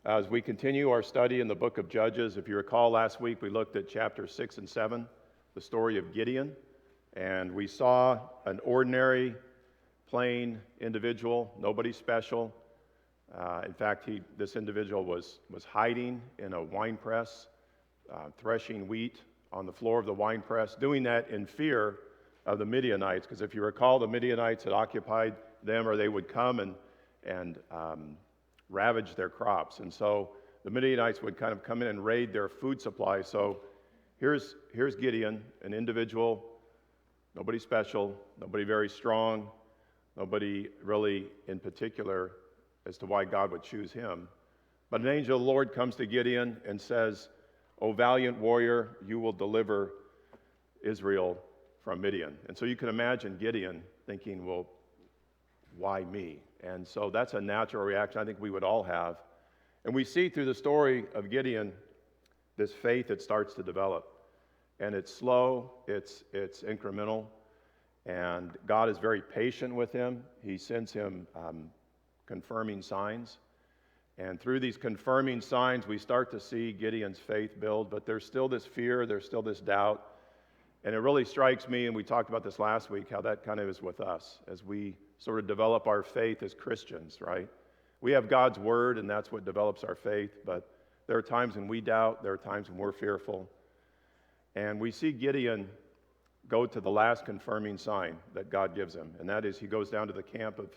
As we continue our study in the book of Judges, if you recall last week we looked at chapters 6 and 7, the story of Gideon, and we saw an ordinary, plain individual, nobody special. In fact, this individual was hiding in a wine press, threshing wheat on the floor of the wine press, doing that in fear of the Midianites, because if you recall, the Midianites had occupied them, or they would come and ravage their crops. And so the Midianites would kind of come in and raid their food supply. So here's Gideon, an individual, nobody special, nobody very strong, nobody really in particular as to why God would choose him. But an angel of the Lord comes to Gideon and says, "O valiant warrior, you will deliver Israel from Midian." And so you can imagine Gideon thinking, well, why me? And so that's a natural reaction I think we would all have. And we see through the story of Gideon this faith that starts to develop. And it's slow, it's incremental, and God is very patient with him. He sends him confirming signs. And through these confirming signs, we start to see Gideon's faith build, but there's still this fear, there's still this doubt. And it really strikes me, and we talked about this last week, how that kind of is with us as we sort of develop our faith as Christians, right? We have God's word, and that's what develops our faith, but there are times when we doubt, there are times when we're fearful. And we see Gideon go to the last confirming sign that God gives him, and that is he goes down to the camp of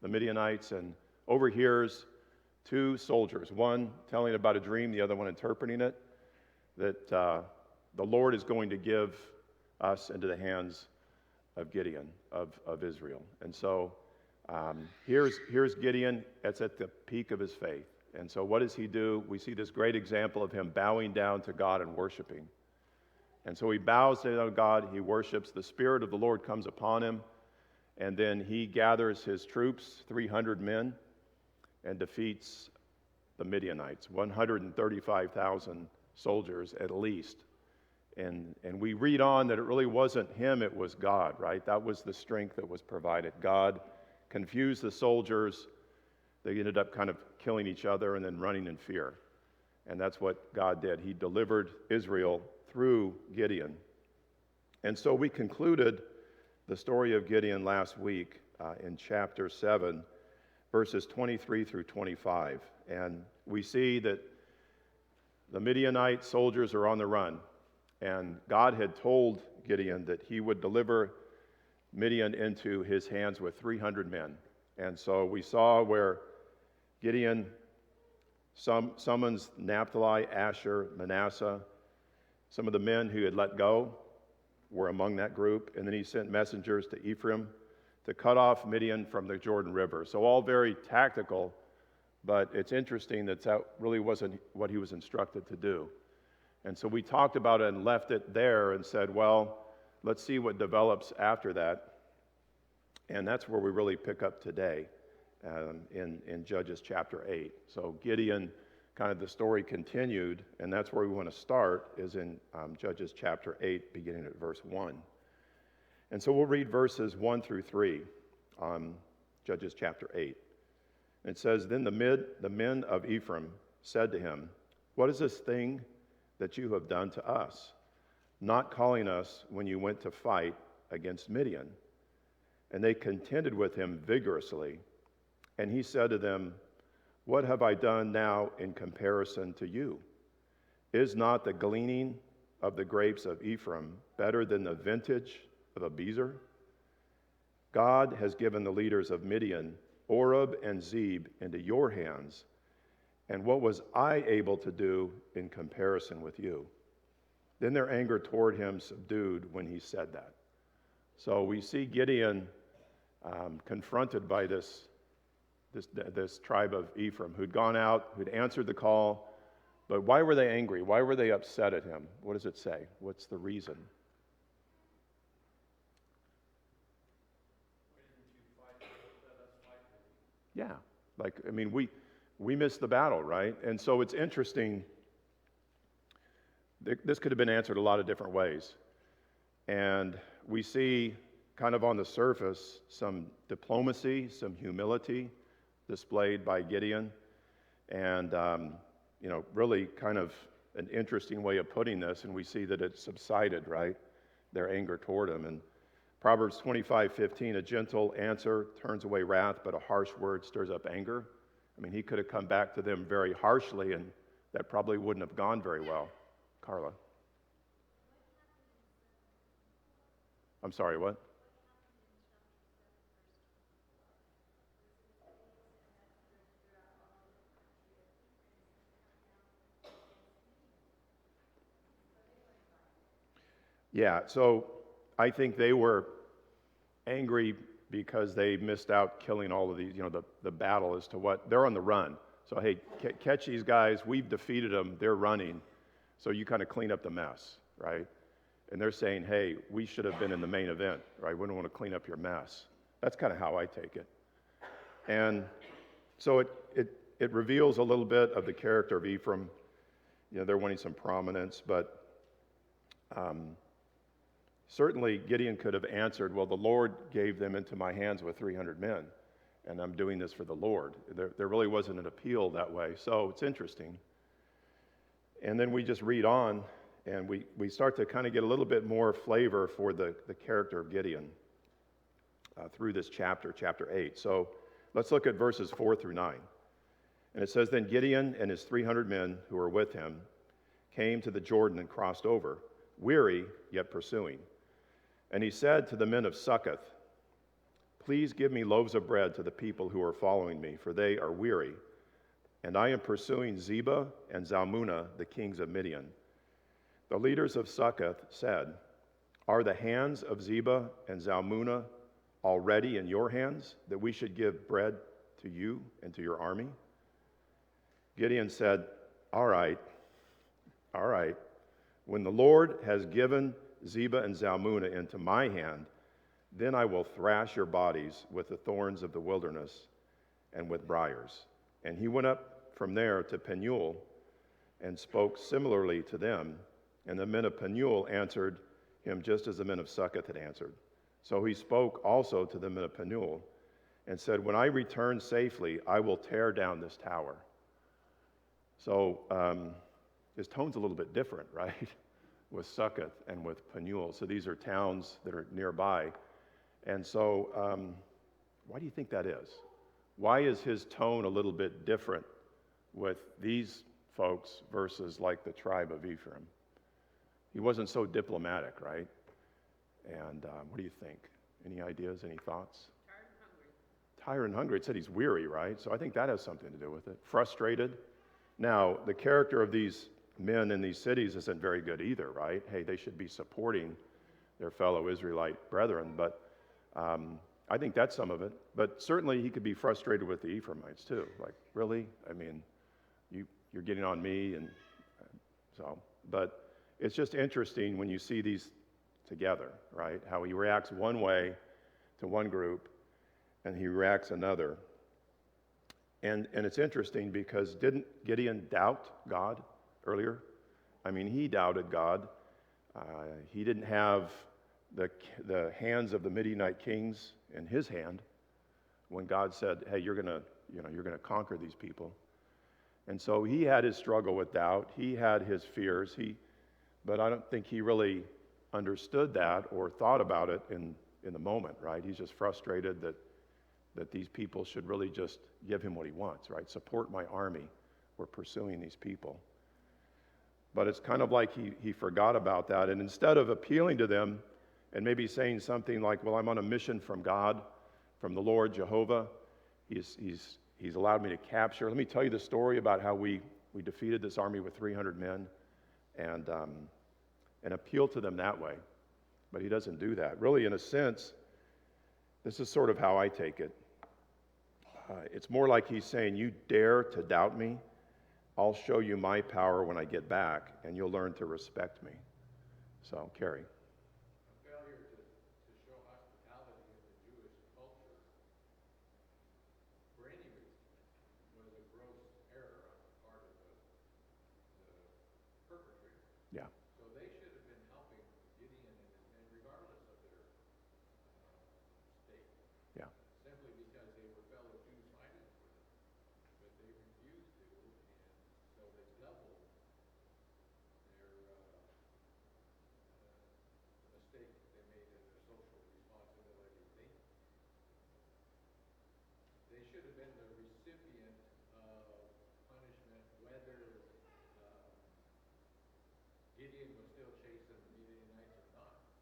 the Midianites and overhears two soldiers, one telling about a dream, the other one interpreting it, that the Lord is going to give us into the hands of Gideon, of Israel. And so here's Gideon. It's at the peak of his faith. And so what does he do? We see this great example of him bowing down to God and worshiping. And so he bows down to God, he worships, the Spirit of the Lord comes upon him, and then he gathers his troops, 300 men, and defeats the Midianites, 135,000 soldiers at least. And we read on that it really wasn't him, it was God, right? That was the strength that was provided. God confused the soldiers. They ended up kind of killing each other and then running in fear. And that's what God did. He delivered Israel through Gideon. And so we concluded the story of Gideon last week in chapter 7, verses 23 through 25. And we see that the Midianite soldiers are on the run. And God had told Gideon that he would deliver Midian into his hands with 300 men. And so we saw where Gideon summons Naphtali, Asher, Manasseh. Some of the men who had let go were among that group. And then he sent messengers to Ephraim to cut off Midian from the Jordan River. So all very tactical, but it's interesting that really wasn't what he was instructed to do. And so we talked about it and left it there and said, well, let's see what develops after that. And that's where we really pick up today in Judges chapter 8. So Gideon, kind of the story continued, and that's where we want to start, is in Judges chapter 8, beginning at verse 1. And so we'll read verses 1 through 3 on Judges chapter 8. It says, Then the men of Ephraim said to him, What is this thing that you have done to us, not calling us when you went to fight against Midian? And they contended with him vigorously. And he said to them, What have I done now in comparison to you? Is not the gleaning of the grapes of Ephraim better than the vintage of Abiezer? God has given the leaders of Midian, Oreb and Zeb, into your hands. And what was I able to do in comparison with you? Then their anger toward him subdued when he said that. So we see Gideon confronted by this tribe of Ephraim who'd gone out, who'd answered the call. But why were they angry? Why were they upset at him? What does it say? What's the reason? Yeah, we missed the battle, right? And so it's interesting. This could have been answered a lot of different ways. And we see kind of on the surface some diplomacy, some humility displayed by Gideon. And, really kind of an interesting way of putting this, and we see that it subsided, right? Their anger toward him. And Proverbs 25:15, a gentle answer turns away wrath, but a harsh word stirs up anger. I mean, he could have come back to them very harshly, and that probably wouldn't have gone very well. Carla? I'm sorry, what? Yeah, so I think they were angry because they missed out killing all of these, the battle as to what, they're on the run. So, hey, catch these guys, we've defeated them, they're running, so you kind of clean up the mess, right? And they're saying, hey, we should have been in the main event, right? We don't want to clean up your mess. That's kind of how I take it. And so it reveals a little bit of the character of Ephraim. They're wanting some prominence, but certainly Gideon could have answered, well, the Lord gave them into my hands with 300 men, and I'm doing this for the Lord. There really wasn't an appeal that way, so it's interesting. And then we just read on, and we start to kind of get a little bit more flavor for the character of Gideon through this chapter 8. So let's look at verses 4 through 9. And it says, then Gideon and his 300 men who were with him came to the Jordan and crossed over, weary yet pursuing. And he said to the men of Succoth, please give me loaves of bread to the people who are following me, for they are weary. And I am pursuing Zebah and Zalmunna, the kings of Midian. The leaders of Succoth said, are the hands of Zebah and Zalmunna already in your hands, that we should give bread to you and to your army? Gideon said, all right. When the Lord has given Zebah and Zalmunna into my hand, then I will thrash your bodies with the thorns of the wilderness and with briars. And he went up from there to Penuel and spoke similarly to them. And the men of Penuel answered him just as the men of Succoth had answered. So he spoke also to the men of Penuel and said, when I return safely, I will tear down this tower. So his tone's a little bit different, right? With Succoth and with Penuel. So these are towns that are nearby. And so why do you think that is? Why is his tone a little bit different with these folks versus like the tribe of Ephraim? He wasn't so diplomatic, right? And what do you think? Any ideas, any thoughts? Tired and hungry. It said he's weary, right? So I think that has something to do with it. Frustrated. Now, the character of these men in these cities isn't very good either, right? Hey, they should be supporting their fellow Israelite brethren, but I think that's some of it. But certainly he could be frustrated with the Ephraimites too. Like, really? I mean, you're getting on me, and so. But it's just interesting when you see these together, right? How he reacts one way to one group, and he reacts another. And it's interesting because didn't Gideon doubt God earlier? I mean, he doubted God. He didn't have the hands of the Midianite kings in his hand when God said, hey, you're gonna conquer these people. And so he had his struggle with doubt. He had his fears. But I don't think he really understood that or thought about it in the moment, right? He's just frustrated that these people should really just give him what he wants, right? Support my army. We're pursuing these people. But it's kind of like he forgot about that. And instead of appealing to them and maybe saying something like, well, I'm on a mission from God, from the Lord Jehovah. He's allowed me to capture. Let me tell you the story about how we defeated this army with 300 men and appeal to them that way. But he doesn't do that. Really, in a sense, this is sort of how I take it. It's more like he's saying, you dare to doubt me? I'll show you my power when I get back, and you'll learn to respect me. So, Carrie. A failure to show hospitality in the Jewish culture for any reason was a gross error on the part of the perpetrator. Yeah. So they should have been helping Gideon and regardless of their state. Yeah. Simply because they were fellow Jews fighting for them. But they refused to.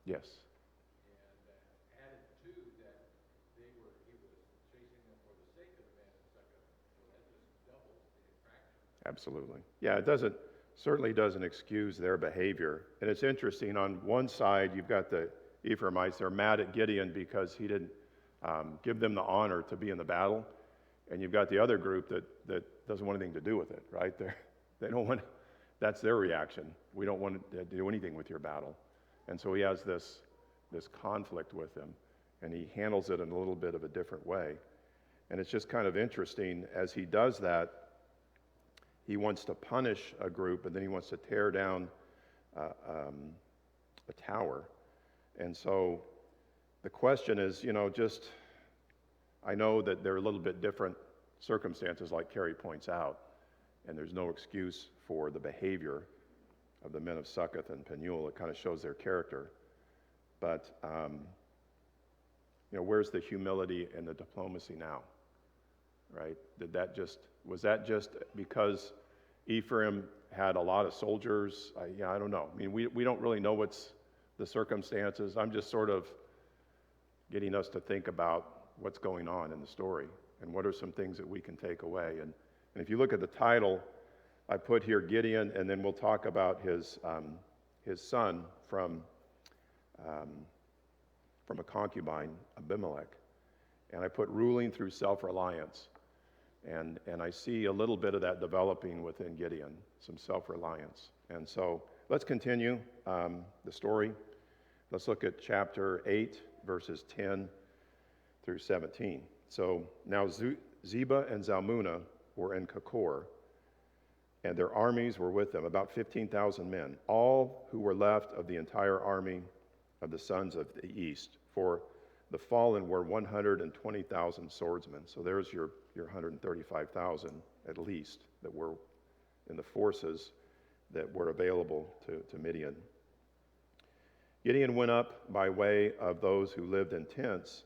Yes, and added to that, he was chasing them for the sake of the man in Succoth, so that just doubles the infraction. absolutely. Yeah, certainly doesn't excuse their behavior. And it's interesting, on one side, you've got the Ephraimites, they're mad at Gideon because he didn't give them the honor to be in the battle. And you've got the other group that doesn't want anything to do with it, right? They don't want, that's their reaction. We don't want to do anything with your battle. And so he has this conflict with them, and he handles it in a little bit of a different way. And it's just kind of interesting, as he does that, he wants to punish a group, and then he wants to tear down a tower. And so the question is, I know that there are a little bit different circumstances, like Carrie points out, and there's no excuse for the behavior of the men of Succoth and Penuel. It kind of shows their character. But, where's the humility and the diplomacy now, right? Was that just because Ephraim had a lot of soldiers? I don't know. I mean, we don't really know what's the circumstances. I'm just sort of getting us to think about what's going on in the story and what are some things that we can take away. And if you look at the title, I put here Gideon, and then we'll talk about his son from a concubine, Abimelech. And I put ruling through self-reliance. And I see a little bit of that developing within Gideon, some self-reliance. And so let's continue the story. Let's look at chapter 8, verses 10 through 17. So now Zebah and Zalmunna were in Kakor, and their armies were with them, about 15,000 men, all who were left of the entire army of the sons of the east. For the fallen were 120,000 swordsmen. So there's your 135,000 at least that were in the forces that were available to Midian. Gideon went up by way of those who lived in tents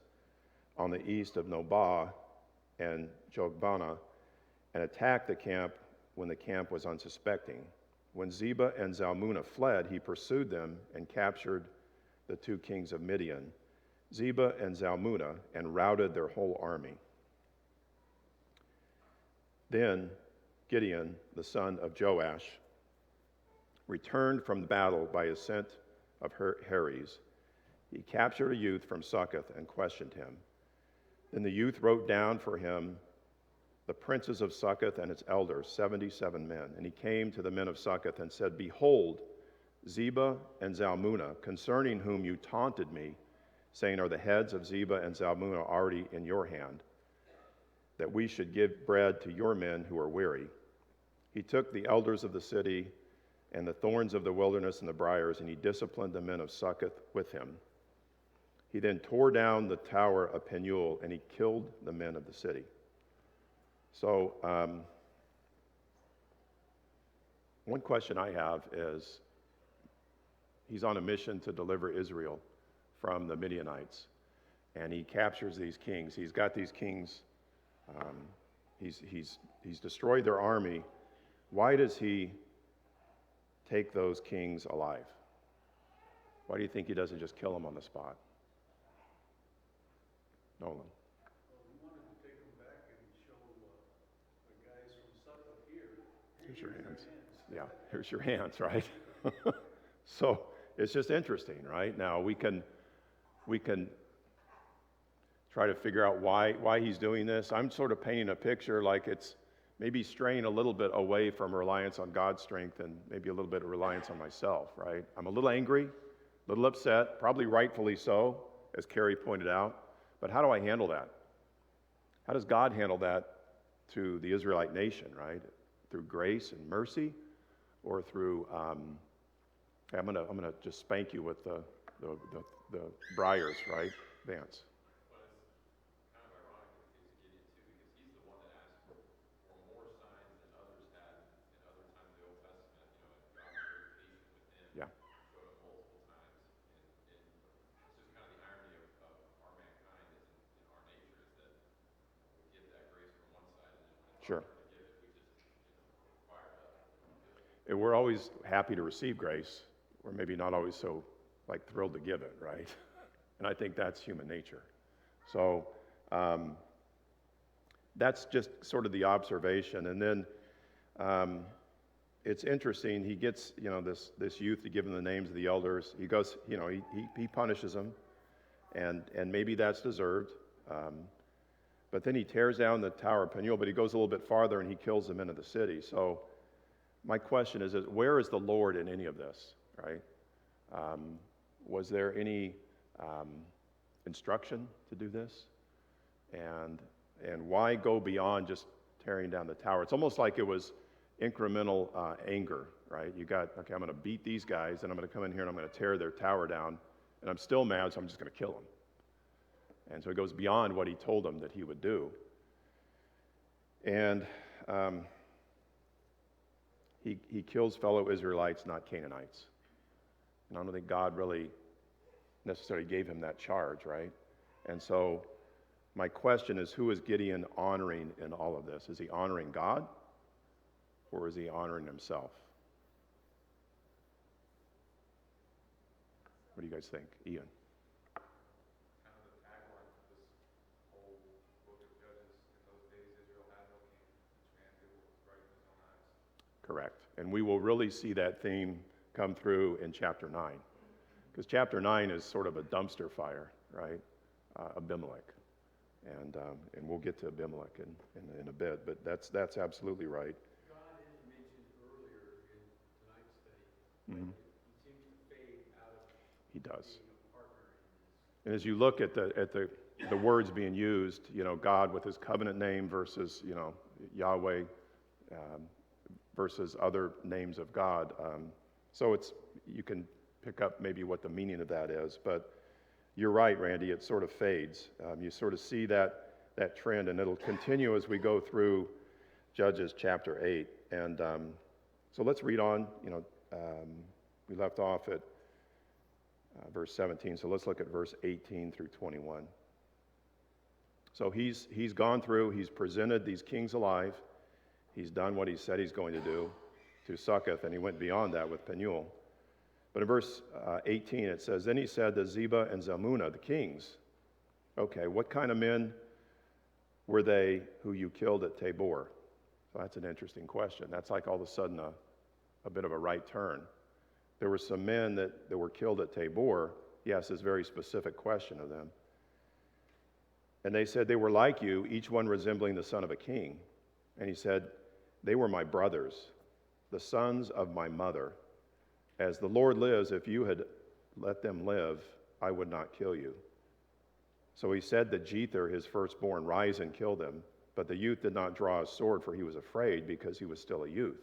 on the east of Nobah and Jogbana, and attacked the camp when the camp was unsuspecting. When Zebah and Zalmunna fled, he pursued them and captured the two kings of Midian, Zebah and Zalmunna, and routed their whole army. Then Gideon, the son of Joash, returned from the battle by ascent of Heres. He captured a youth from Succoth and questioned him. Then the youth wrote down for him the princes of Succoth and its elders, 77 men. And he came to the men of Succoth and said, Behold, Zebah and Zalmunna, concerning whom you taunted me, saying, Are the heads of Zebah and Zalmunna already in your hand, that we should give bread to your men who are weary? He took the elders of the city and the thorns of the wilderness and the briars, and he disciplined the men of Succoth with him. He then tore down the tower of Penuel, and he killed the men of the city. So, one question I have is, he's on a mission to deliver Israel from the Midianites, and he captures these kings. He's got these kings, he's destroyed their army. Why does he take those kings alive? Why do you think he doesn't just kill them on the spot? Nolan. Well, we wanted to take them back and show the guys from Succoth here. Here's your hands. Yeah, here's your hands, right? So it's just interesting, right? Now we can try to figure out why he's doing this. I'm sort of painting a picture like it's maybe straying a little bit away from reliance on God's strength and maybe a little bit of reliance on myself, right? I'm a little angry, a little upset, probably rightfully so, as Carrie pointed out. But how do I handle that? How does God handle that to the Israelite nation, right? Through grace and mercy, or through hey, I'm gonna just spank you with the briars, right, Vance? But it's kind of ironic in the case of Gideon too, because he's the one that asked for more signs than others had in other times of the Old Testament. And God was very patient with him. Yeah. Showed up multiple times. And it's just kind of the irony of our mankind is in our nature is that we get that grace from one side, and then when it's Sure. our turn to give it, we just fired up. And we're always happy to receive grace. We're maybe not always so like thrilled to give it, right? And I think that's human nature. So that's just sort of the observation. And then it's interesting. He gets, this youth to give him the names of the elders. He goes, he punishes them, and maybe that's deserved. But then he tears down the Tower of Peniel, but he goes a little bit farther and he kills them into the city. So my question is where is the Lord in any of this, right? Was there any instruction to do this? And why go beyond just tearing down the tower? It's almost like it was incremental anger, right? I'm going to beat these guys, and I'm going to come in here and I'm going to tear their tower down, and I'm still mad, so I'm just going to kill them. And so it goes beyond what he told them that he would do. And he kills fellow Israelites, not Canaanites. And I don't think God really necessarily gave him that charge, right? And so my question is, who is Gideon honoring in all of this? Is he honoring God, or is he honoring himself? What do you guys think? Ian? Kind of the tagline of this whole book of Judges: in those days Israel had no king, each man did what was right in his own eyes. Correct. And we will really see that theme come through in chapter 9. Because chapter 9 is sort of a dumpster fire, right? Abimelech. And we'll get to Abimelech in a bit, but that's absolutely right. God is mentioned earlier in tonight's study. Mm-hmm. He seems to fade out of He does. being a partner in this. And as you look at the words being used, God with his covenant name versus, Yahweh versus other names of God. So you can pick up maybe what the meaning of that is, but you're right, Randy, it sort of fades. You sort of see that trend, and it'll continue as we go through Judges chapter 8. And so let's read on. We left off at verse 17, so let's look at verse 18 through 21. So he's gone through, he's presented these kings alive, he's done what he said he's going to do to Succoth, and he went beyond that with Penuel. But in verse 18 it says, then he said to Zebah and Zalmunna, the kings, okay, what kind of men were they who you killed at Tabor? So that's an interesting question. That's like all of a sudden a bit of a right turn. There were some men that were killed at Tabor. He asked this very specific question of them. And they said, they were like you, each one resembling the son of a king. And he said, they were my brothers, the sons of my mother. As the Lord lives, if you had let them live, I would not kill you. So he said to Jether, his firstborn, rise and kill them. But the youth did not draw his sword, for he was afraid, because he was still a youth.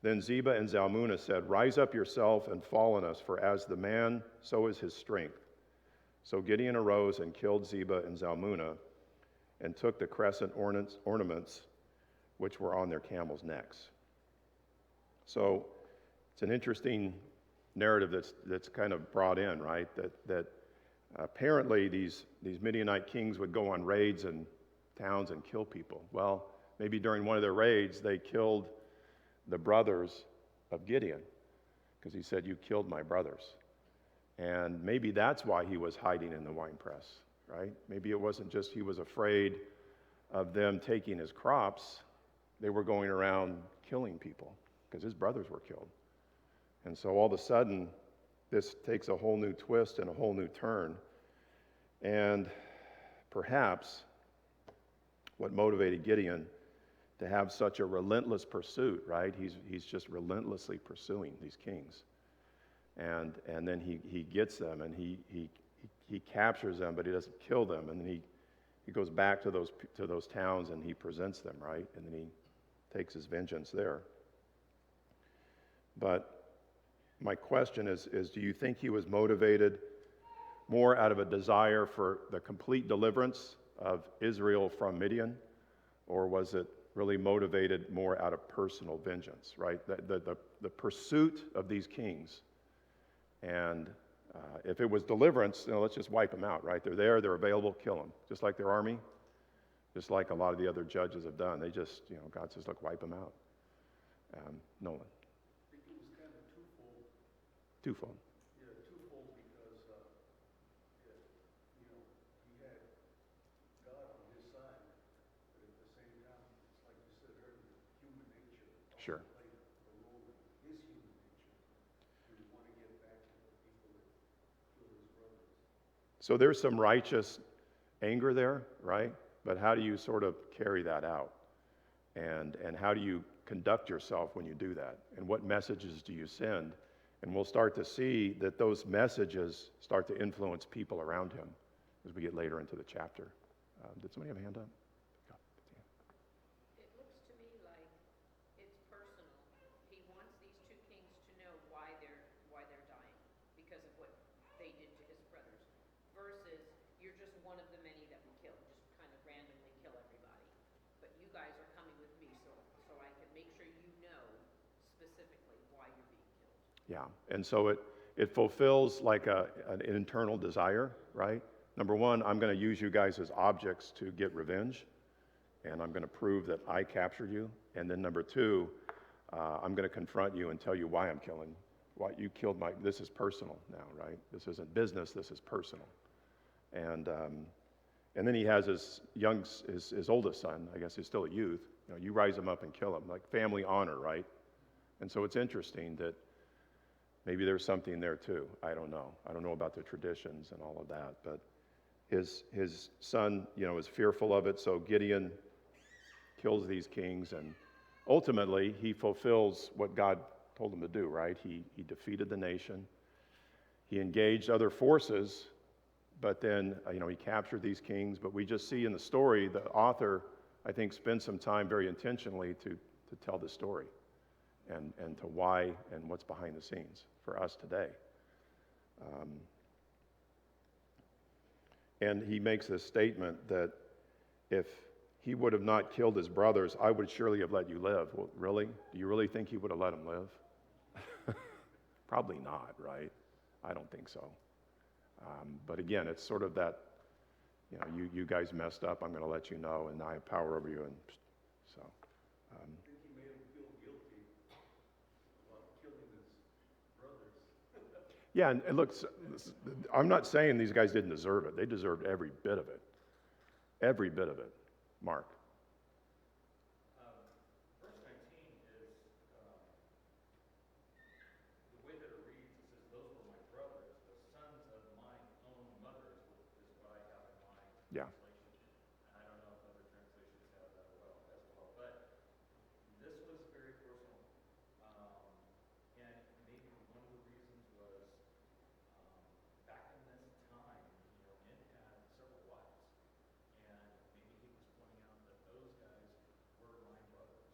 Then Zebah and Zalmunna said, rise up yourself and fall on us, for as the man, so is his strength. So Gideon arose and killed Zebah and Zalmunna, and took the crescent ornaments which were on their camels' necks. So it's an interesting narrative that's kind of brought in, right? That apparently these Midianite kings would go on raids and towns and kill people. Well, maybe during one of their raids they killed the brothers of Gideon, because he said, you killed my brothers. And maybe that's why he was hiding in the winepress, right? Maybe it wasn't just he was afraid of them taking his crops. They were going around killing people because his brothers were killed. And so all of a sudden, this takes a whole new twist and a whole new turn. And perhaps what motivated Gideon to have such a relentless pursuit, right? He's just relentlessly pursuing these kings. And then he gets them, and he captures them, but he doesn't kill them. And then he goes back to those towns and he presents them, right? And then he takes his vengeance there. But my question is do you think he was motivated more out of a desire for the complete deliverance of Israel from Midian, or was it really motivated more out of personal vengeance, right? The pursuit of these kings. And if it was deliverance, let's just wipe them out, right? They're there, they're available, kill them. Just like their army, just like a lot of the other judges have done. They just, God says, look, wipe them out. Nolan. I think it was kind of twofold. Twofold. Yeah, twofold Sure. played a role in his human nature to want to get back at the people that killed his brothers. So there's some righteous anger there, right? But how do you sort of carry that out? And how do you conduct yourself when you do that? And what messages do you send? And we'll start to see that those messages start to influence people around him as we get later into the chapter. Did somebody have a hand up? It looks to me like it's personal. He wants these two kings to know why they're dying because of what they did to his brothers. Versus you're just one of the many that we kill, just kind of randomly kill everybody. But you guys are coming with me so I can make sure you know specifically why you're being killed. Yeah, and so it fulfills like an internal desire, right? Number one, I'm going to use you guys as objects to get revenge, and I'm going to prove that I captured you. And then number two, I'm going to confront you and tell you why I'm killing, why you killed this is personal now, right? This isn't business, this is personal. And then he has his oldest son, I guess he's still a youth, you rise him up and kill him, like family honor, right? And so it's interesting that maybe there's something there too. I don't know. I don't know about the traditions and all of that, but his son, is fearful of it, so Gideon kills these kings, and ultimately he fulfills what God told him to do, right? He defeated the nation. He engaged other forces, but then, he captured these kings. But we just see in the story, the author, I think, spends some time very intentionally to tell the story and to why and what's behind the scenes for us today. And he makes this statement that if he would have not killed his brothers, I would surely have let you live. Well, really? Do you really think he would have let them live? Probably not, right? I don't think so. But again, it's sort of that, you guys messed up, I'm going to let you know, and I have power over you. And so. I think he made him feel guilty about killing his brothers. Yeah, and look, I'm not saying these guys didn't deserve it. They deserved every bit of it. Every bit of it. Mark. Verse 19 is, the way that it reads, it says, those were my brothers, the sons of my own mother is what I have in my Yeah. translation. And I don't know if other translations have that as well. But this was very personal. And maybe one of the reasons was, back in this time, men had several wives. And maybe he was pointing out that those guys were my brothers,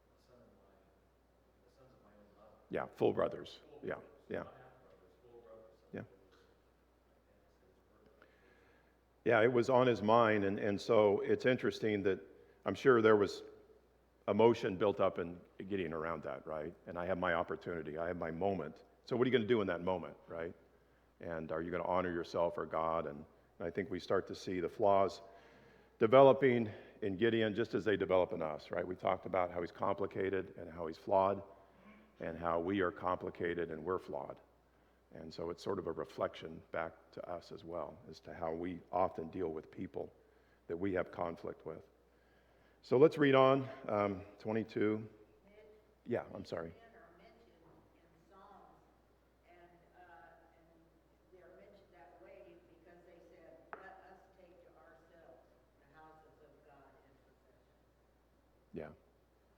the sons of my own mother. Yeah, full brothers. Yeah, yeah. Not half brothers, full brothers. So Yeah. it was, I think, his birth. Yeah, it was on his mind, and so it's interesting that I'm sure there was emotion built up in getting around that, right? And I have my opportunity, I have my moment. So what are you going to do in that moment, right? And are you going to honor yourself or God? And I think we start to see the flaws developing in Gideon just as they develop in us, right? We talked about how he's complicated and how he's flawed, and how we are complicated and we're flawed. And so it's sort of a reflection back to us as well as to how we often deal with people that we have conflict with. So let's read on, 22. Yeah, I'm sorry. Men are mentioned in Psalms, and they're mentioned that way because they said, "Let us take to ourselves the houses of God in possession." Yeah,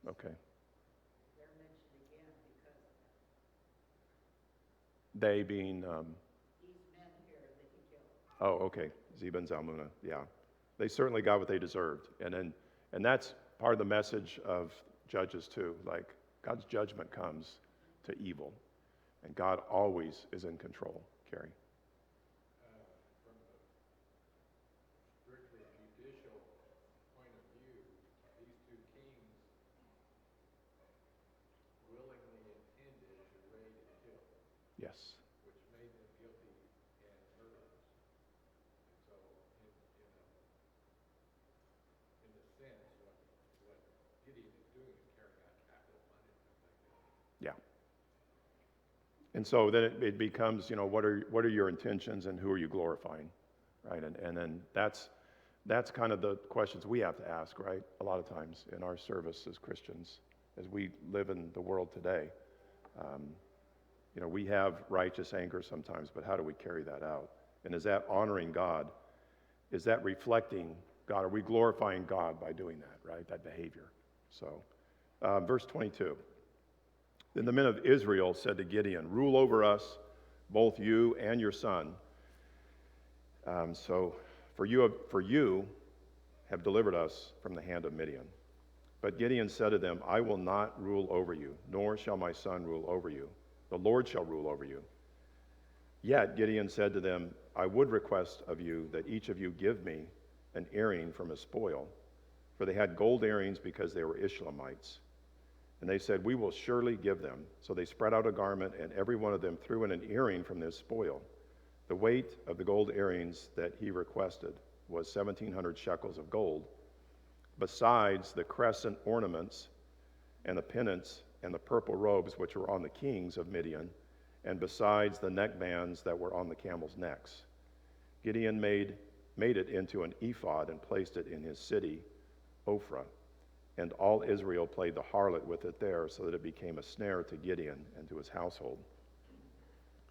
okay. They're mentioned again because of that. They being, These men here that he killed. oh, okay, Zeba and Zalmunna, yeah. They certainly got what they deserved. And that's part of the message of Judges too. Like, God's judgment comes to evil, and God always is in control. Carrie. From a strictly judicial point of view, these two kings willingly intended to raid and kill, Yes. which made them guilty and murderers. And so, in a sense, what Gideon is doing is carrying out capital punishment like that. Yeah. And so then it becomes, what are your intentions and who are you glorifying, right? And then that's kind of the questions we have to ask, right? A lot of times in our service as Christians. as we live in the world today. We have righteous anger sometimes, but how do we carry that out? And is that honoring God? Is that reflecting God? Are we glorifying God by doing that, right? That behavior. So, verse 22. Then the men of Israel said to Gideon, "Rule over us, both you and your son. For you have delivered us from the hand of Midian." But Gideon said to them, "I will not rule over you, nor shall my son rule over you. The Lord shall rule over you." Yet Gideon said to them, "I would request of you that each of you give me an earring from his spoil." For they had gold earrings because they were Ishmaelites. And they said, "We will surely give them." So they spread out a garment, and every one of them threw in an earring from his spoil. The weight of the gold earrings that he requested was 1,700 shekels of gold, besides the crescent ornaments and the pennants and the purple robes which were on the kings of Midian, and besides the neckbands that were on the camels' necks. Gideon made it into an ephod and placed it in his city, Ophrah. And all Israel played the harlot with it there, so that it became a snare to Gideon and to his household.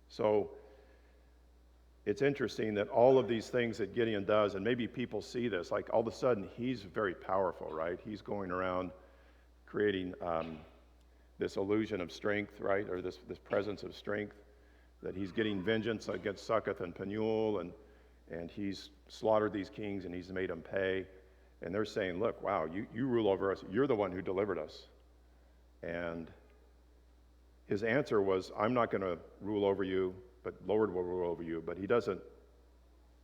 So it's interesting that all of these things that Gideon does, and maybe people see this, like all of a sudden he's very powerful, right? He's going around creating this illusion of strength, right? Or this presence of strength, that he's getting vengeance against Succoth and Penuel, and he's slaughtered these kings and he's made them pay. And they're saying, "Look, wow, you rule over us. You're the one who delivered us." And his answer was, "I'm not going to rule over you, but Lord will rule over you." But he doesn't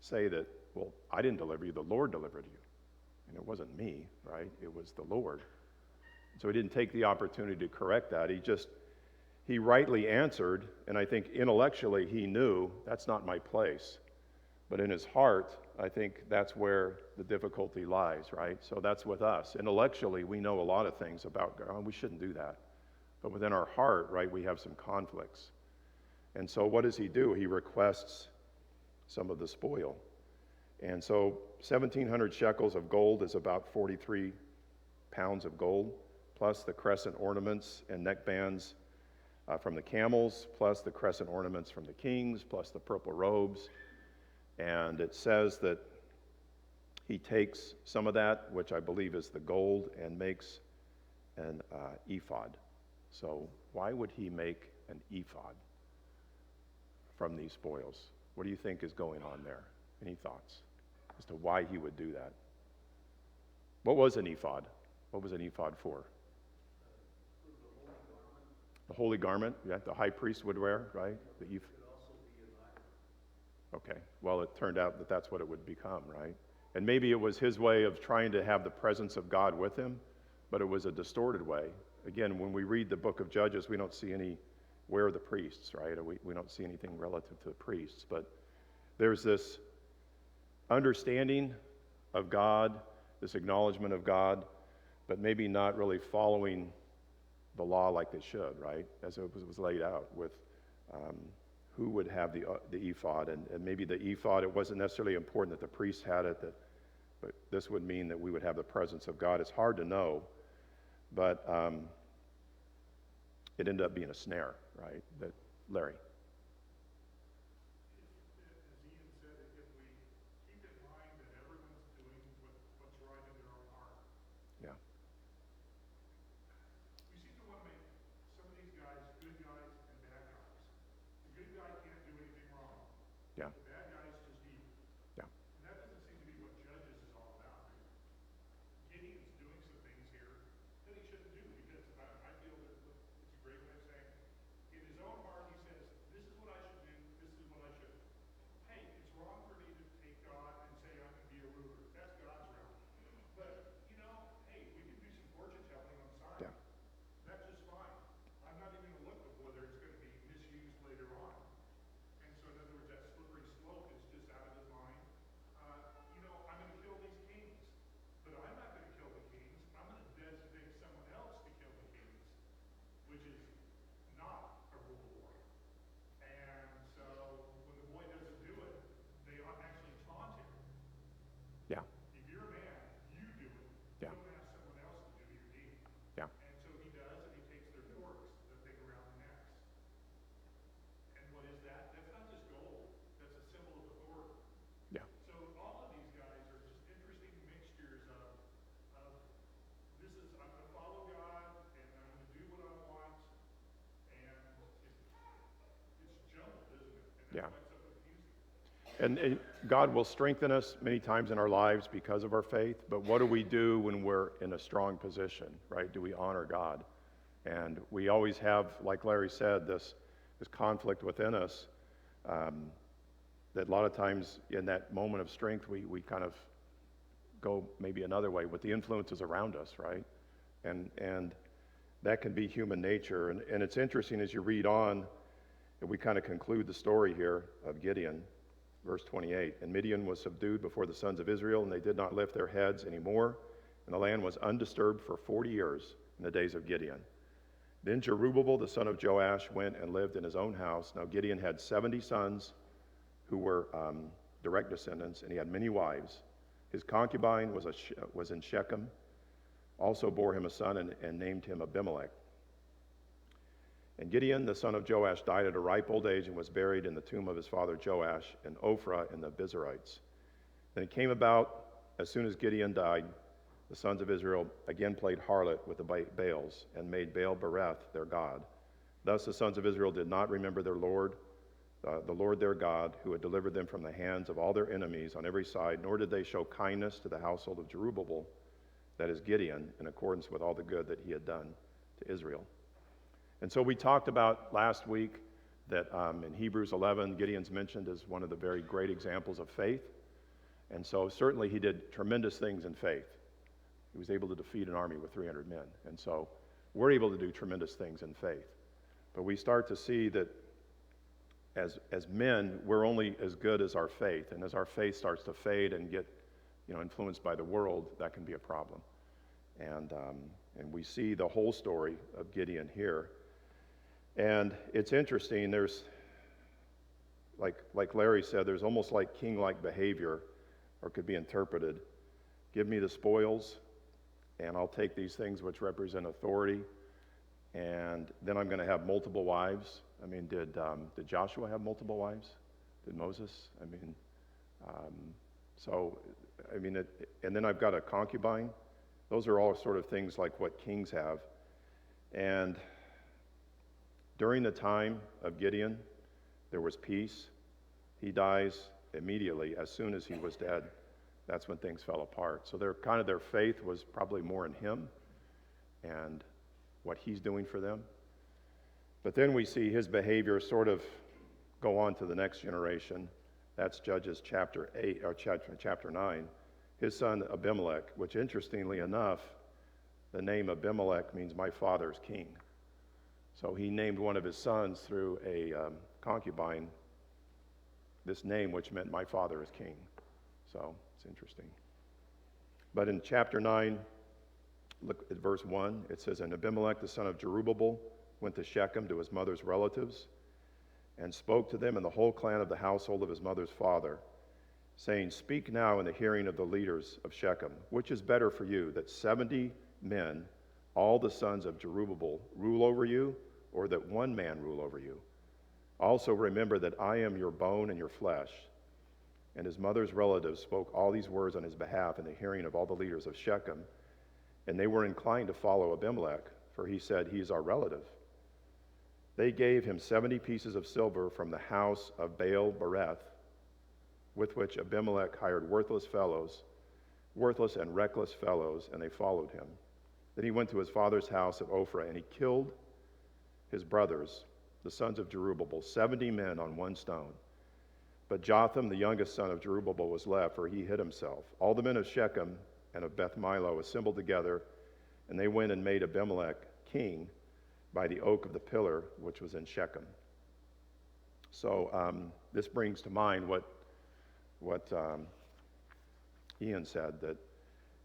say that, "Well, I didn't deliver you, the Lord delivered you." And it wasn't me, right? It was the Lord. So he didn't take the opportunity to correct that. He rightly answered, and I think intellectually he knew that's not my place. But in his heart, I think that's where the difficulty lies, right? So that's with us. Intellectually, we know a lot of things about God. Oh, we shouldn't do that. But within our heart, right, we have some conflicts. And so what does he do? He requests some of the spoil. And so 1,700 shekels of gold is about 43 pounds of gold, plus the crescent ornaments and neckbands from the camels, plus the crescent ornaments from the kings, plus the purple robes. And it says that he takes some of that, which I believe is the gold, and makes an ephod. So why would he make an ephod from these spoils? What do you think is going on there? Any thoughts as to why he would do that? What was an ephod? What was an ephod for? The holy garment, yeah, the high priest would wear, right? The ephod. Okay, well, it turned out that that's what it would become, right? And maybe it was his way of trying to have the presence of God with him, but it was a distorted way. Again, when we read the book of Judges, we don't see any, where are the priests, right? Or we don't see anything relative to the priests. But there's this understanding of God, this acknowledgement of God, but maybe not really following the law like they should, right? As it was laid out with who would have the ephod. And maybe the ephod, it wasn't necessarily important that the priest had it, but this would mean that we would have the presence of God. It's hard to know, but it ended up being a snare, right? That Larry. As Ian said, if we keep in mind that everyone's doing what's right in their own heart. Yeah. We seem to want to make some of these guys good guys and bad guys. The good guy can't do anything wrong. Yeah. The bad guy is just evil. Yeah. And that doesn't seem to be what Judges is all about. Gideon's doing some things here that he shouldn't do, because I feel that it's a great way of saying, in his own heart he says, this is what I should do, this is what I shouldn't. Hey, it's wrong for me to take God and say I'm going to be a ruler. That's God's realm. But, hey, we can do some fortune telling on the side. Yeah. That's just fine. I'm not even going to look at whether it's going to be misused later on. And so in other words, that slippery slope Yeah. And God will strengthen us many times in our lives because of our faith, but what do we do when we're in a strong position, right? Do we honor God? And we always have, like Larry said, this conflict within us that a lot of times in that moment of strength, we kind of go maybe another way with the influences around us, right? And that can be human nature. And it's interesting as you read on, and we kind of conclude the story here of Gideon. Verse 28, and Midian was subdued before the sons of Israel, and they did not lift their heads anymore, and the land was undisturbed for 40 years in the days of Gideon. Then Jerubbaal, the son of Joash, went and lived in his own house. Now Gideon had 70 sons who were direct descendants, and he had many wives. His concubine was in Shechem, also bore him a son and named him Abimelech. And Gideon, the son of Joash, died at a ripe old age and was buried in the tomb of his father Joash in Ophrah in the Bizarites. Then it came about, as soon as Gideon died, the sons of Israel again played harlot with the Baals and made Baal Bereth their god. Thus the sons of Israel did not remember their Lord, the Lord their God, who had delivered them from the hands of all their enemies on every side, nor did they show kindness to the household of Jerubbaal, that is Gideon, in accordance with all the good that he had done to Israel. And so we talked about last week that in Hebrews 11, Gideon's mentioned as one of the very great examples of faith. And so certainly he did tremendous things in faith. He was able to defeat an army with 300 men. And so we're able to do tremendous things in faith. But we start to see that as men, we're only as good as our faith. And as our faith starts to fade and get influenced by the world, that can be a problem. And we see the whole story of Gideon here. And it's interesting, there's, like Larry said, there's almost like king-like behavior, or could be interpreted. Give me the spoils, and I'll take these things which represent authority, and then I'm going to have multiple wives. I mean, did Joshua have multiple wives? Did Moses? I mean, and then I've got a concubine. Those are all sort of things like what kings have. And during the time of Gideon, there was peace. He dies immediately as soon as he was dead. That's when things fell apart. So their faith was probably more in him and what he's doing for them. But then we see his behavior sort of go on to the next generation. That's Judges chapter 8 or chapter 9. His son Abimelech, which interestingly enough, the name Abimelech means my father's king. So he named one of his sons through a concubine this name, which meant my father is king. So it's interesting. But in chapter 9, look at verse 1. It says, and Abimelech, the son of Jerubbaal, went to Shechem to his mother's relatives and spoke to them and the whole clan of the household of his mother's father, saying, speak now in the hearing of the leaders of Shechem, which is better for you, that 70 men, all the sons of Jerubbaal, rule over you, or that one man rule over you? Also remember that I am your bone and your flesh. And his mother's relatives spoke all these words on his behalf in the hearing of all the leaders of Shechem, and they were inclined to follow Abimelech, for he said, he is our relative. They gave him 70 pieces of silver from the house of Baal Bereth, with which Abimelech hired worthless and reckless fellows, and they followed him. Then he went to his father's house at Ophrah, and he killed his brothers, the sons of Jerubbaal, 70 men on one stone. But Jotham, the youngest son of Jerubbaal, was left, for he hid himself. All the men of Shechem and of Beth Milo assembled together, and they went and made Abimelech king by the oak of the pillar which was in Shechem. So this brings to mind what Ian said, that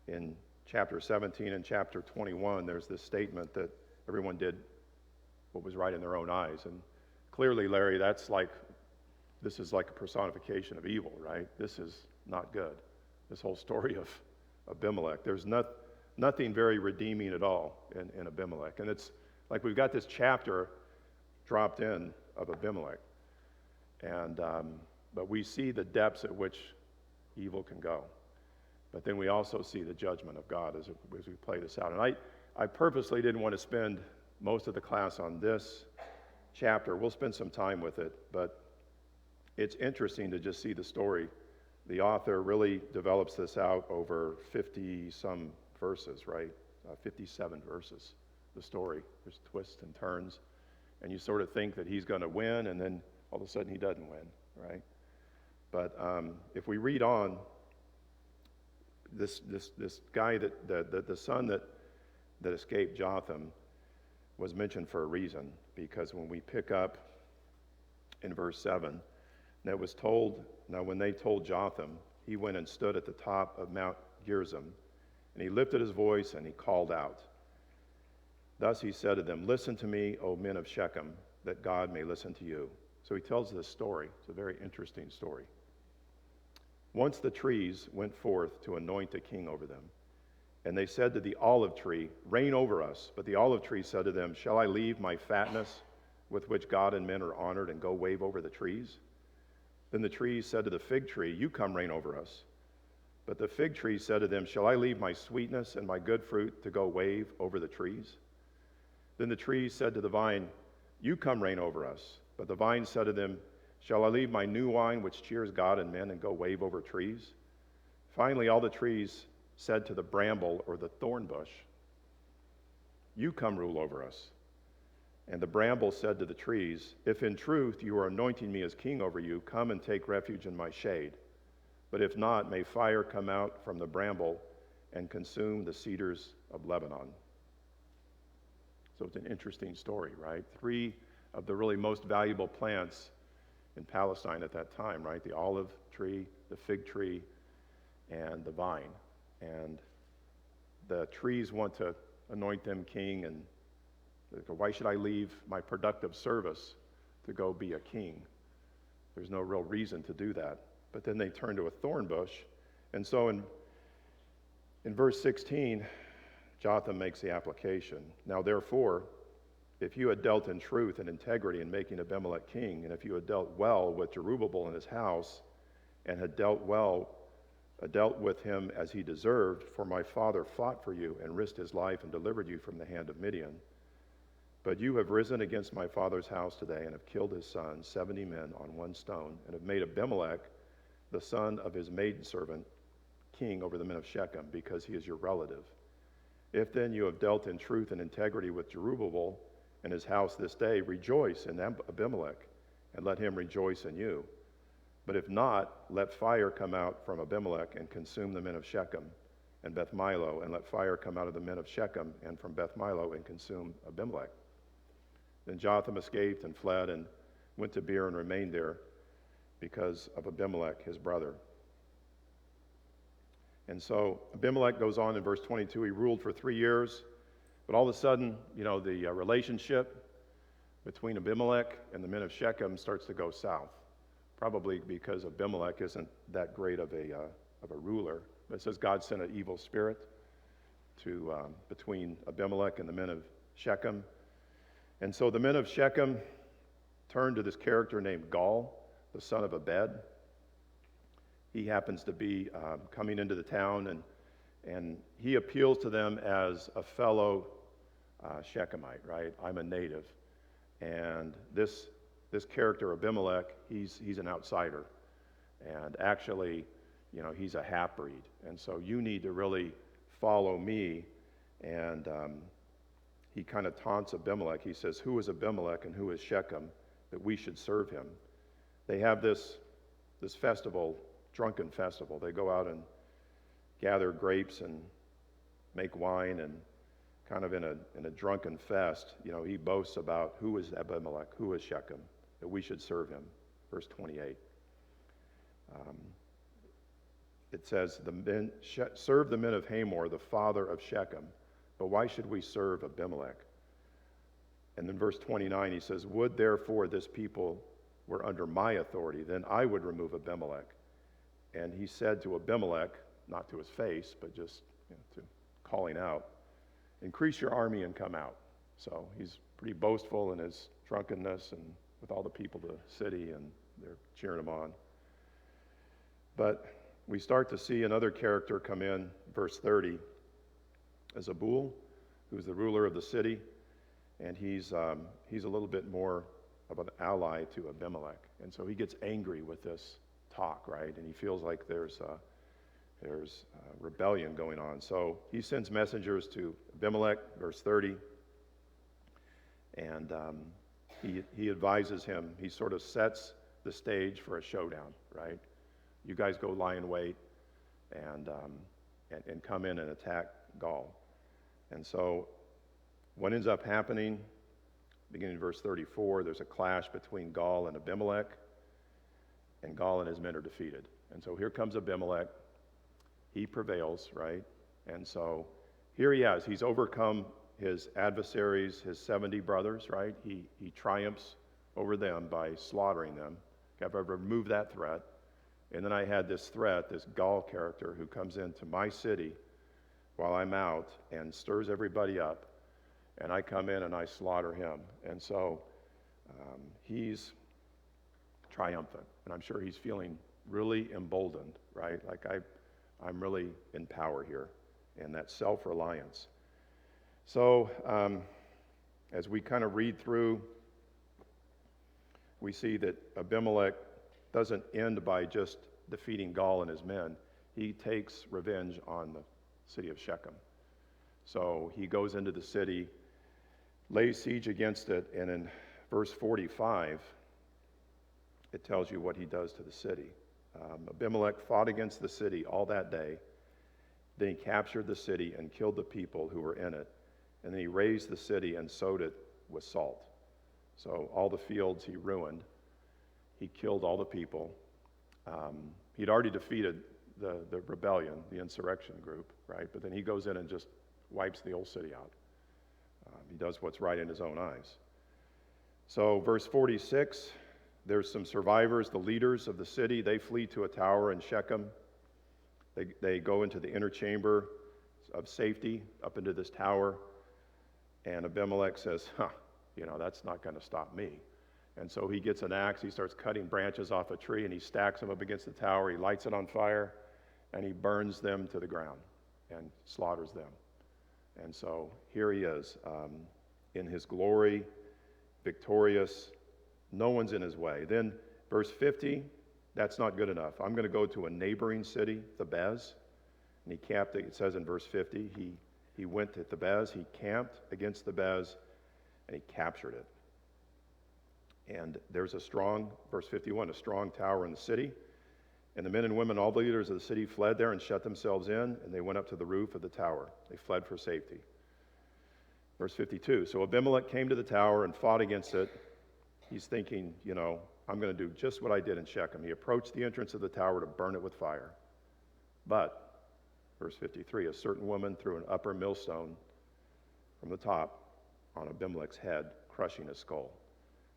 in chapter 17 and chapter 21, there's this statement that everyone did what was right in their own eyes. And clearly, Larry, this is like a personification of evil, right? This is not good. This whole story of Abimelech. There's nothing very redeeming at all in Abimelech. And it's like we've got this chapter dropped in of Abimelech. And but we see the depths at which evil can go. But then we also see the judgment of God as we play this out. And I purposely didn't want to spend most of the class on this chapter. We'll spend some time with it, but it's interesting to just see the story. The author really develops this out over 50-some verses, right? 57 verses, the story. There's twists and turns. And you sort of think that he's going to win, and then all of a sudden he doesn't win, right? But if we read on, this guy, the son that escaped, Jotham, was mentioned for a reason, because when we pick up in verse 7, that was told, now when they told Jotham, he went and stood at the top of Mount Gerizim, and he lifted his voice and he called out. Thus he said to them, listen to me, O men of Shechem, that God may listen to you. So he tells this story. It's a very interesting story. Once the trees went forth to anoint a king over them, and they said to the olive tree, reign over us. But the olive tree said to them, shall I leave my fatness with which God and men are honored and go wave over the trees? Then the trees said to the fig tree, you come reign over us. But the fig tree said to them, shall I leave my sweetness and my good fruit to go wave over the trees? Then the trees said to the vine, you come reign over us. But the vine said to them, shall I leave my new wine which cheers God and men and go wave over trees? Finally, all the trees said to the bramble or the thorn bush, you come rule over us. And the bramble said to the trees, if in truth you are anointing me as king over you, come and take refuge in my shade. But if not, may fire come out from the bramble and consume the cedars of Lebanon. So it's an interesting story, right? 3 of the really most valuable plants in Palestine at that time, right? The olive tree, the fig tree, and the vine. And the trees want to anoint them king, and they go, why should I leave my productive service to go be a king? There's no real reason to do that. But then they turn to a thorn bush. And so in verse 16, Jotham makes the application. Now therefore, if you had dealt in truth and integrity in making Abimelech king, and if you had dealt well with Jerubbaal and his house, and had dealt with him as he deserved, for my father fought for you and risked his life and delivered you from the hand of Midian. But you have risen against my father's house today and have killed his son, 70 men on one stone, and have made Abimelech, the son of his maidservant, king over the men of Shechem, because he is your relative. If then you have dealt in truth and integrity with Jerubbaal and his house this day, rejoice in Abimelech, and let him rejoice in you. But if not, let fire come out from Abimelech and consume the men of Shechem and Beth Milo, and let fire come out of the men of Shechem and from Beth Milo and consume Abimelech. Then Jotham escaped and fled and went to Beer and remained there because of Abimelech, his brother. And so Abimelech goes on in verse 22. He ruled for 3 years, but all of a sudden, the relationship between Abimelech and the men of Shechem starts to go south, probably because Abimelech isn't that great of a ruler. But it says God sent an evil spirit between Abimelech and the men of Shechem. And so the men of Shechem turned to this character named Gaal, the son of Abed. He happens to be coming into the town, and he appeals to them as a fellow Shechemite, right? I'm a native. And this character, Abimelech, he's an outsider. And actually, he's a half-breed. And so you need to really follow me. And he kind of taunts Abimelech. He says, who is Abimelech and who is Shechem, that we should serve him? They have this festival, drunken festival. They go out and gather grapes and make wine, and kind of in a drunken fest, he boasts about who is Abimelech, who is Shechem, that we should serve him. Verse 28. It says, serve the men of Hamor, the father of Shechem. But why should we serve Abimelech? And then verse 29, he says, would therefore this people were under my authority, then I would remove Abimelech. And he said to Abimelech, not to his face, but just to calling out, increase your army and come out. So he's pretty boastful in his drunkenness and with all the people of the city, and they're cheering him on. But we start to see another character come in, verse 30, Zebul, who's the ruler of the city, and he's a little bit more of an ally to Abimelech. And so he gets angry with this talk, right? And he feels like there's rebellion going on. So he sends messengers to Abimelech, verse 30, and he advises him. He sort of sets the stage for a showdown, right? You guys go lie in wait and come in and attack Gaul. And so what ends up happening, beginning in verse 34, there's a clash between Gaul and Abimelech, and Gaul and his men are defeated. And so here comes Abimelech. He prevails, right? And so here he is. He's overcome his adversaries, his 70 brothers, right? He triumphs over them by slaughtering them. I've removed that threat. And then I had this threat, this Gaul character who comes into my city while I'm out and stirs everybody up. And I come in and I slaughter him. And so he's triumphant. And I'm sure he's feeling really emboldened, right? Like I'm really in power here. And that self-reliance. So as we kind of read through, we see that Abimelech doesn't end by just defeating Gaul and his men. He takes revenge on the city of Shechem. So he goes into the city, lays siege against it, and in verse 45, it tells you what he does to the city. Abimelech fought against the city all that day. Then he captured the city and killed the people who were in it. And then he razed the city and sowed it with salt. So all the fields he ruined. He killed all the people. He'd already defeated the rebellion, the insurrection group, right? But then he goes in and just wipes the old city out. He does what's right in his own eyes. So verse 46, there's some survivors, the leaders of the city. They flee to a tower in Shechem. They go into the inner chamber of safety up into this tower. And Abimelech says, that's not going to stop me. And so he gets an axe, he starts cutting branches off a tree, and he stacks them up against the tower, he lights it on fire, and he burns them to the ground and slaughters them. And so here he is, in his glory, victorious, no one's in his way. Then verse 50, that's not good enough. I'm going to go to a neighboring city, Thebez, and he camped, it says in verse 50, he went to Thebez, he camped against Thebez, and he captured it. And there's verse 51, a strong tower in the city. And the men and women, all the leaders of the city, fled there and shut themselves in, and they went up to the roof of the tower. They fled for safety. Verse 52, so Abimelech came to the tower and fought against it. He's thinking, I'm going to do just what I did in Shechem. He approached the entrance of the tower to burn it with fire. But, verse 53, a certain woman threw an upper millstone from the top on Abimelech's head, crushing his skull.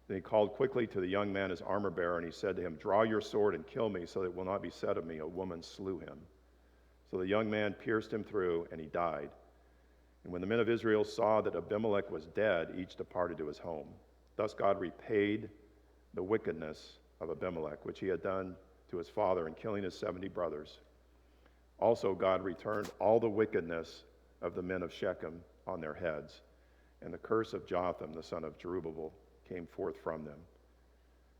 Then he called quickly to the young man, his armor bearer, and he said to him, draw your sword and kill me, so that it will not be said of me, a woman slew him. So the young man pierced him through, and he died. And when the men of Israel saw that Abimelech was dead, each departed to his home. Thus God repaid the wickedness of Abimelech, which he had done to his father in killing his 70 brothers. Also God returned all the wickedness of the men of Shechem on their heads, and the curse of Jotham, the son of Jerubbaal, came forth from them.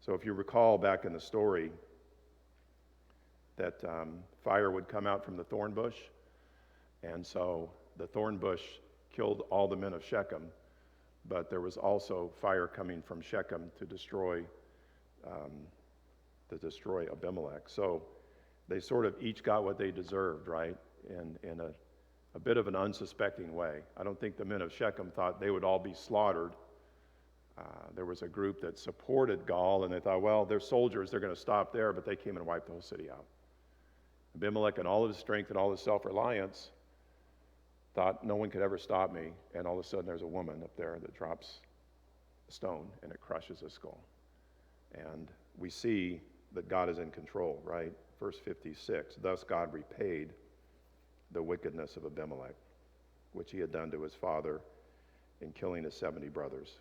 So if you recall back in the story that fire would come out from the thorn bush, and so the thorn bush killed all the men of Shechem, but there was also fire coming from Shechem to destroy Abimelech. So they sort of each got what they deserved, right? In a bit of an unsuspecting way. I don't think the men of Shechem thought they would all be slaughtered. There was a group that supported Gaul, and they thought, well, they're soldiers, they're going to stop there, but they came and wiped the whole city out. Abimelech, in all of his strength and all his self-reliance, thought no one could ever stop me, and all of a sudden there's a woman up there that drops a stone, and it crushes his skull. And we see that God is in control, right? Verse 56, thus God repaid the wickedness of Abimelech, which he had done to his father in killing his 70 brothers.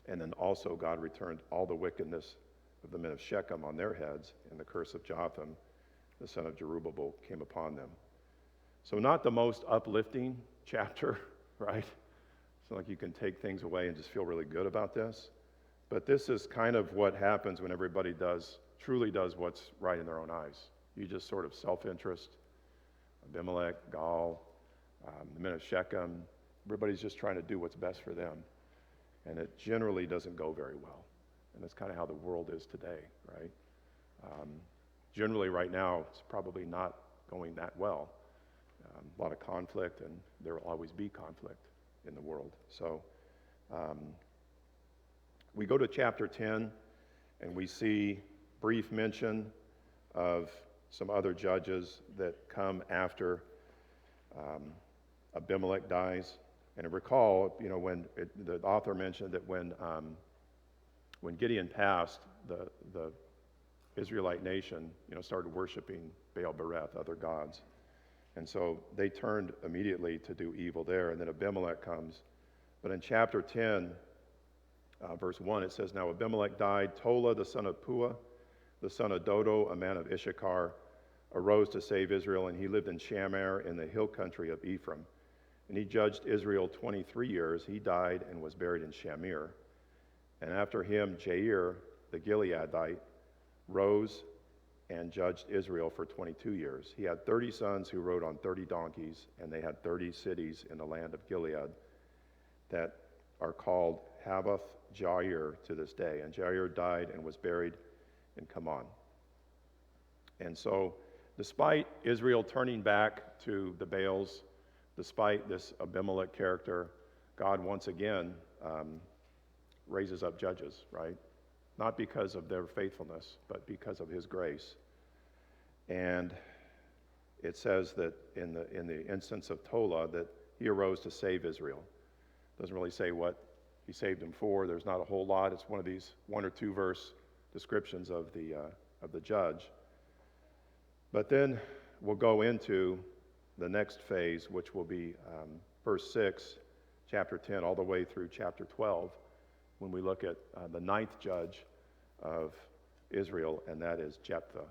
And then also God returned all the wickedness of the men of Shechem on their heads, and the curse of Jotham, the son of Jerubbaal, came upon them. So not the most uplifting chapter, right? It's not like you can take things away and just feel really good about this. But this is kind of what happens when everybody truly does what's right in their own eyes. You just sort of self-interest, Abimelech, Gaal, the men of Shechem, everybody's just trying to do what's best for them. And it generally doesn't go very well. And that's kind of how the world is today, right? Generally right now, it's probably not going that well. A lot of conflict, and there will always be conflict in the world. So we go to chapter 10, and we see brief mention of some other judges that come after Abimelech dies. And recall, when the author mentioned that when Gideon passed, the Israelite nation, started worshiping Baal Bereth, other gods. And so they turned immediately to do evil there, and then Abimelech comes. But in chapter 10, verse 1, it says, "Now Abimelech died. Tola, the son of Puah, the son of Dodo, a man of Issachar, arose to save Israel, and he lived in Shamir in the hill country of Ephraim. And he judged Israel 23 years. He died and was buried in Shamir. And after him, Jair, the Gileadite, rose and judged Israel for 22 years. He had 30 sons who rode on 30 donkeys, and they had 30 cities in the land of Gilead that are called Havoth Jair to this day. And Jair died and was buried in Kaman." And so, despite Israel turning back to the Baals, despite this Abimelech character, God once again raises up judges, right? Not because of their faithfulness, but because of his grace. And it says that in the instance of Tola, that he arose to save Israel. Doesn't really say what he saved him for. There's not a whole lot. It's one of these 1 or 2 verse descriptions of the judge. But then we'll go into the next phase, which will be verse 6, chapter 10, all the way through chapter 12, when we look at the 9th judge of Israel, and that is Jephthah.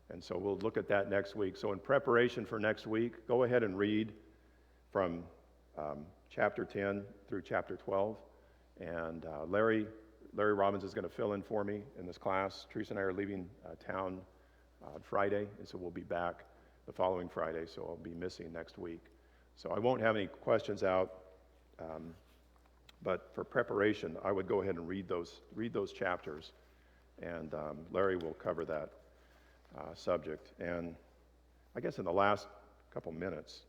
And so we'll look at that next week. So in preparation for next week, go ahead and read from chapter 10 through chapter 12. And Larry Robbins is going to fill in for me in this class. Teresa and I are leaving town on Friday, and so we'll be back the following Friday, so I'll be missing next week. So I won't have any questions out, but for preparation, I would go ahead and read those chapters, and Larry will cover that subject. And I guess in the last couple minutes,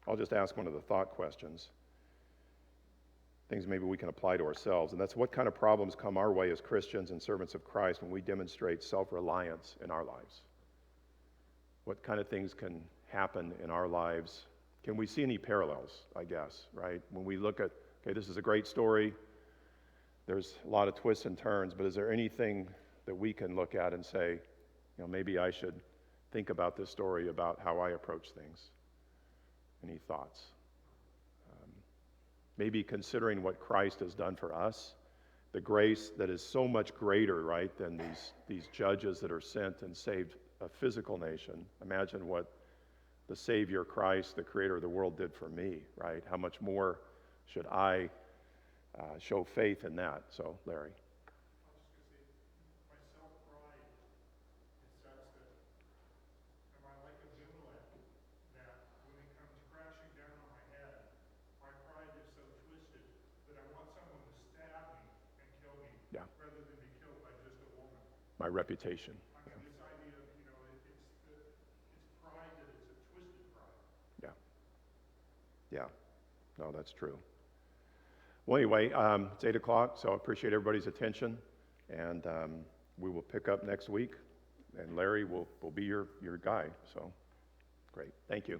I'll just ask one of the thought questions, things maybe we can apply to ourselves, and that's what kind of problems come our way as Christians and servants of Christ when we demonstrate self-reliance in our lives? What kind of things can happen in our lives? Can we see any parallels, I guess, right? When we look at, okay, this is a great story, there's a lot of twists and turns, but is there anything that we can look at and say, maybe I should think about this story, about how I approach things? Any thoughts? Maybe considering what Christ has done for us, the grace that is so much greater, right, than these judges that are sent and saved a physical nation. Imagine what the Savior Christ, the creator of the world, did for me, right? How much more should I show faith in that? So, Larry. I was just going to say, my self-pride is such that, am I like Abimelech, that when it comes crashing down on my head, my pride is so twisted that I want someone to stab me and kill me, Yeah. rather than be killed by just a woman. My reputation. I mean, this idea of, it's pride, that it's a twisted pride. Yeah. Yeah. No, that's true. Well, anyway, it's 8 o'clock, so I appreciate everybody's attention, and we will pick up next week, and Larry will be your guide. So, great. Thank you.